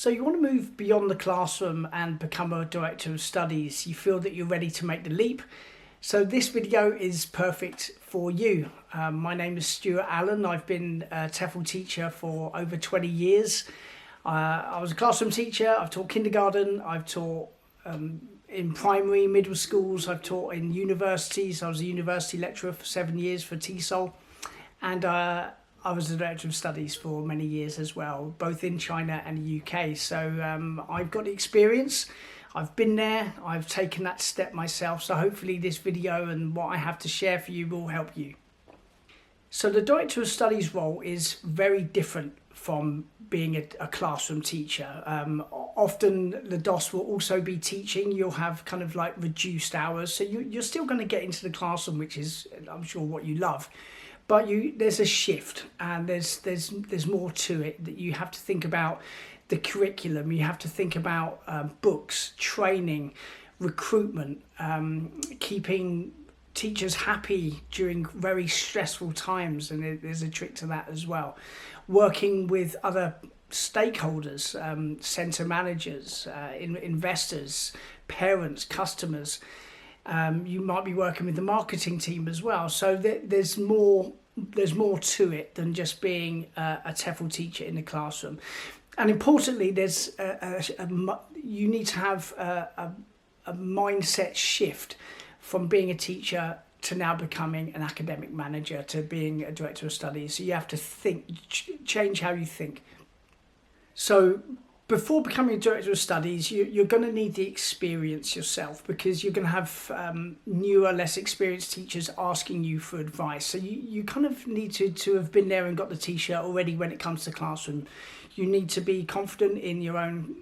So you want to move beyond the classroom and become a director of studies. You feel that you're ready to make the leap. So this video is perfect for you. My name is Stuart Allen. I've been a TEFL teacher for over 20 years. I was a classroom teacher. I've taught kindergarten. I've taught in primary, middle schools. I've taught in universities. I was a university lecturer for 7 years for TESOL. And I was the director of studies for many years as well, both in China and the UK. So I've got the experience. I've been there. I've taken that step myself. So hopefully this video and what I have to share for you will help you. So the director of studies role is very different from being a classroom teacher. Often the DOS will also be teaching. You'll have kind of like reduced hours. So you're still going to get into the classroom, which is, I'm sure, what you love. But there's a shift, and there's more to it. That you have to think about the curriculum. You have to think about books, training, recruitment, keeping teachers happy during very stressful times, and there's a trick to that as well. Working with other stakeholders, centre managers, investors, parents, customers. You might be working with the marketing team as well. So there's more to it than just being a TEFL teacher in the classroom. And importantly, there's you need to have a mindset shift from being a teacher to now becoming an academic manager to being a director of studies. So you have to change how you think. So before becoming a director of studies, you're going to need the experience yourself, because you're going to have newer, less experienced teachers asking you for advice. So you kind of need to have been there and got the t-shirt already when it comes to classroom. You need to be confident in your own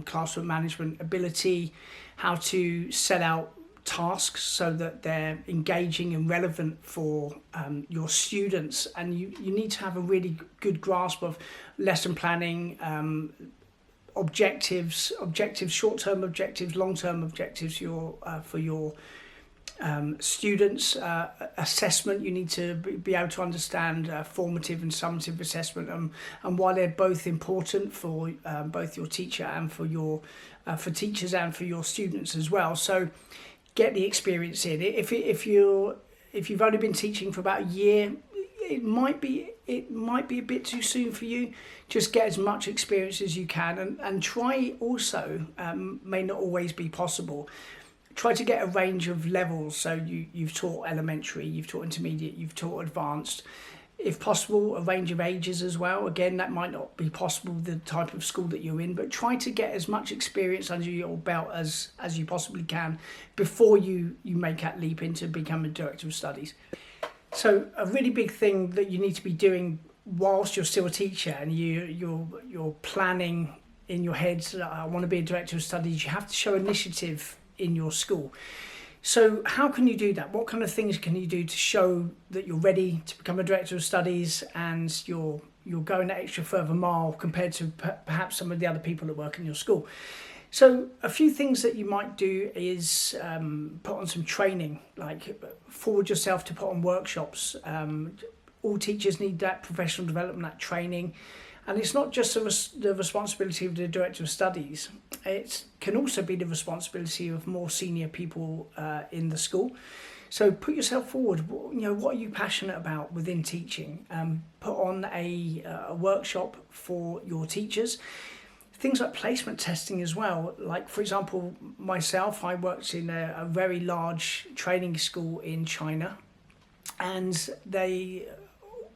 classroom management ability, how to set out tasks so that they're engaging and relevant for your students. And you need to have a really good grasp of lesson planning, objectives, short-term objectives, long-term objectives for your students. Assessment, you need to be able to understand formative and summative assessment, and why they're both important for both your teacher and for teachers and for your students as well. So get the experience in. If you've only been teaching for about a year, it might be a bit too soon for you. Just get as much experience as you can, and try also, may not always be possible, try to get a range of levels. So you've taught elementary, you've taught intermediate, you've taught advanced. If possible, a range of ages as well. Again, that might not be possible, the type of school that you're in, but try to get as much experience under your belt as you possibly can before you make that leap into becoming a director of studies. So a really big thing that you need to be doing whilst you're still a teacher and you're planning in your head, I want to be a director of studies, you have to show initiative in your school. So how can you do that? What kind of things can you do to show that you're ready to become a director of studies and you're going that extra further mile compared to perhaps some of the other people that work in your school? So a few things that you might do is put on some training, like forward yourself to put on workshops. All teachers need that professional development, that training. And it's not just the responsibility of the director of studies. It can also be the responsibility of more senior people in the school. So put yourself forward. What are you passionate about within teaching? Put on a workshop for your teachers. Things like placement testing as well. Like, for example, myself, I worked in a very large training school in China, and they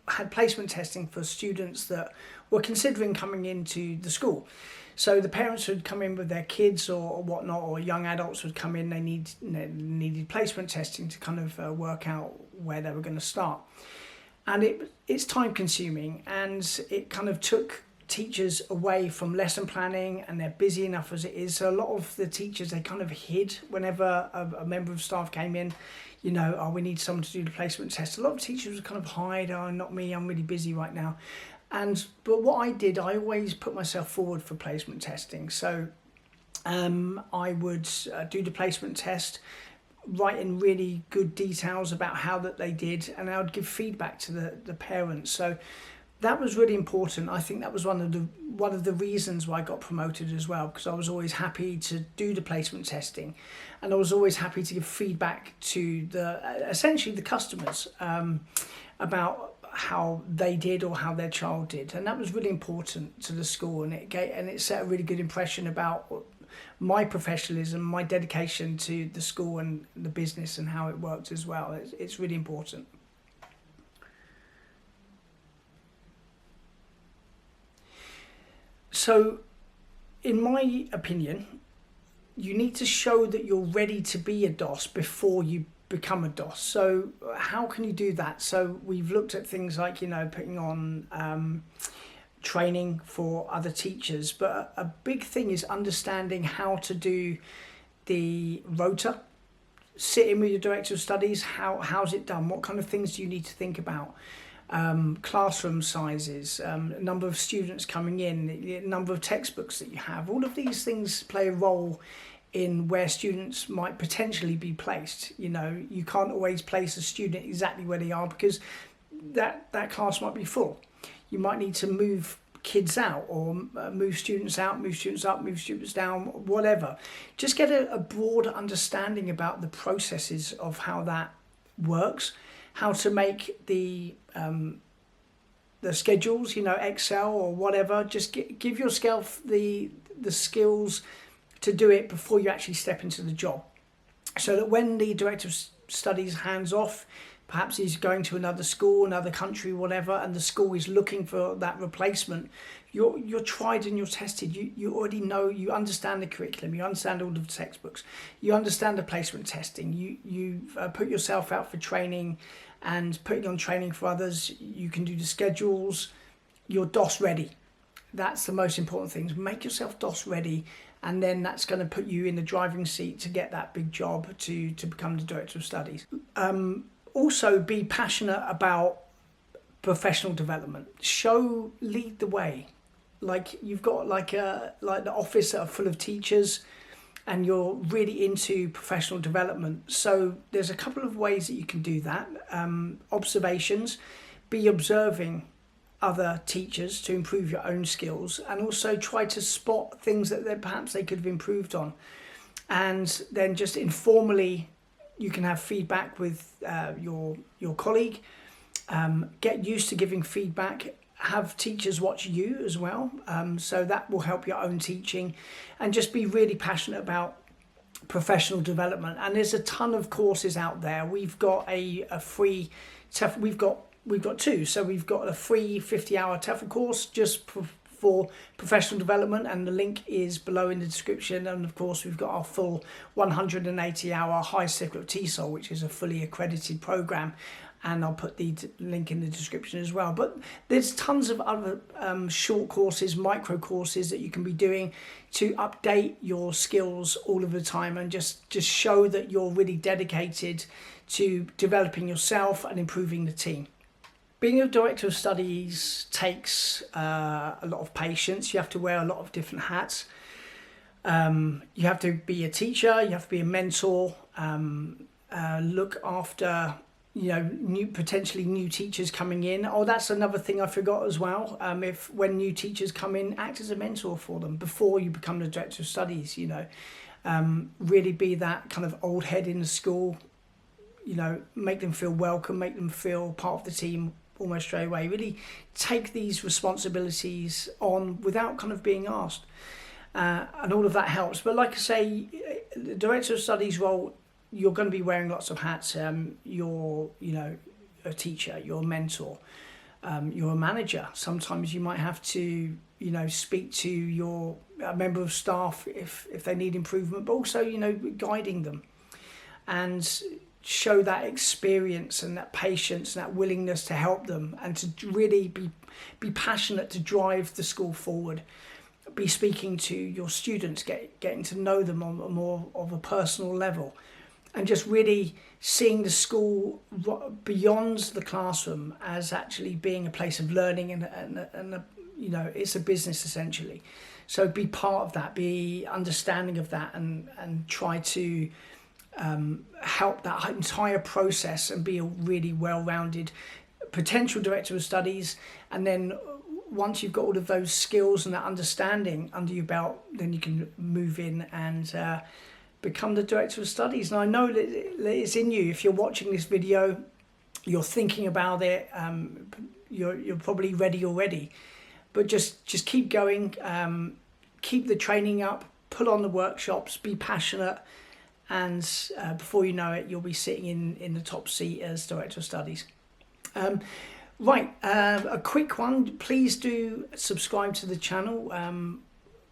had placement testing for students that were considering coming into the school. So the parents would come in with their kids or whatnot, or young adults would come in. They needed placement testing to kind of work out where they were going to start. And it's time consuming, and it kind of took teachers away from lesson planning, and they're busy enough as it is. So a lot of the teachers, they kind of hid whenever a member of staff came in, we need someone to do the placement test. A lot of teachers would kind of hide, not me, I'm really busy right now. But what I did, I always put myself forward for placement testing. So I would do the placement test, write in really good details about how that they did, and I would give feedback to the parents. So that was really important. I think that was one of the reasons why I got promoted as well, because I was always happy to do the placement testing, and I was always happy to give feedback to essentially the customers about how they did or how their child did, and that was really important to the school, and it set a really good impression about my professionalism, my dedication to the school and the business and how it worked as well. It's really important. So, in my opinion, you need to show that you're ready to be a DOS before you become a DOS. So how can you do that? So we've looked at things like, putting on training for other teachers, but a big thing is understanding how to do the rota. Sit in with your director of studies. How's it done? What kind of things do you need to think about? Classroom sizes, number of students coming in, the number of textbooks that you have. All of these things play a role in where students might potentially be placed. You can't always place a student exactly where they are, because that class might be full. You might need to move kids out, or move students out, move students up, move students down, whatever. Just get a broader understanding about the processes of how that works, how to make the schedules, Excel or whatever. Just give yourself the skills to do it before you actually step into the job, so that when the director of studies hands off, perhaps he's going to another school, another country, whatever, and the school is looking for that replacement, you're tried and you're tested. You already know, you understand the curriculum, you understand all of the textbooks, you understand the placement testing, you've put yourself out for training and putting on training for others. You can do the schedules. You're DOS ready. That's the most important thing. Make yourself DOS ready, and then that's going to put you in the driving seat to get that big job to become the director of studies. Also, be passionate about professional development. Lead the way. Like, you've got like the office that are full of teachers, and you're really into professional development. So there's a couple of ways that you can do that. Observations, be observing other teachers to improve your own skills, and also try to spot things that perhaps they could have improved on. And then just informally, you can have feedback with your colleague. Get used to giving feedback. Have teachers watch you as well, so that will help your own teaching, and just be really passionate about professional development. And there's a ton of courses out there. We've got a free TEFL. We've got two. So we've got a free 50-hour TEFL course just for professional development, and the link is below in the description. And of course, we've got our full 180-hour high certificate of TESOL, which is a fully accredited program, and I'll put the link in the description as well. But there's tons of other short courses, micro courses that you can be doing to update your skills all of the time, and just show that you're really dedicated to developing yourself and improving the team. Being a director of studies takes a lot of patience. You have to wear a lot of different hats. You have to be a teacher, you have to be a mentor, look after potentially new teachers coming in. Oh, that's another thing I forgot as well. When new teachers come in, act as a mentor for them before you become the director of studies. Really be that kind of old head in the school. Make them feel welcome, make them feel part of the team almost straight away. Really take these responsibilities on without kind of being asked, and all of that helps. But like I say, the director of studies role, you're going to be wearing lots of hats. You're a teacher, you're a mentor, you're a manager. Sometimes you might have to speak to a member of staff if they need improvement, but also guiding them, and show that experience and that patience and that willingness to help them, and to really be passionate to drive the school forward. Be speaking to your students, getting to know them on a more of a personal level, and just really seeing the school beyond the classroom as actually being a place of learning, and it's a business essentially. So be part of that, be understanding of that, and try to help that entire process, and be a really well-rounded potential Director of Studies, and then once you've got all of those skills and that understanding under your belt, then you can move in and become the Director of Studies. And I know that it's in you. If you're watching this video, you're thinking about it, you're probably ready already. But just keep going, keep the training up, put on the workshops, be passionate, and before you know it, you'll be sitting in the top seat as Director of Studies. Right, a quick one. Please do subscribe to the channel.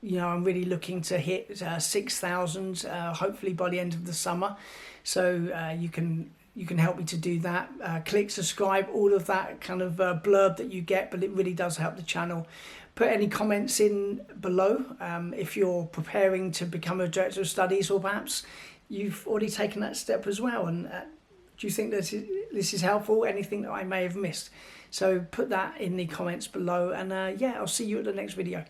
You know, I'm really looking to hit 6,000, hopefully by the end of the summer. So you can help me to do that. Click subscribe, all of that kind of blurb that you get, but it really does help the channel. Put any comments in below if you're preparing to become a Director of Studies, or perhaps you've already taken that step as well, and do you think that this is helpful? Anything that I may have missed? So put that in the comments below, and yeah, I'll see you at the next video.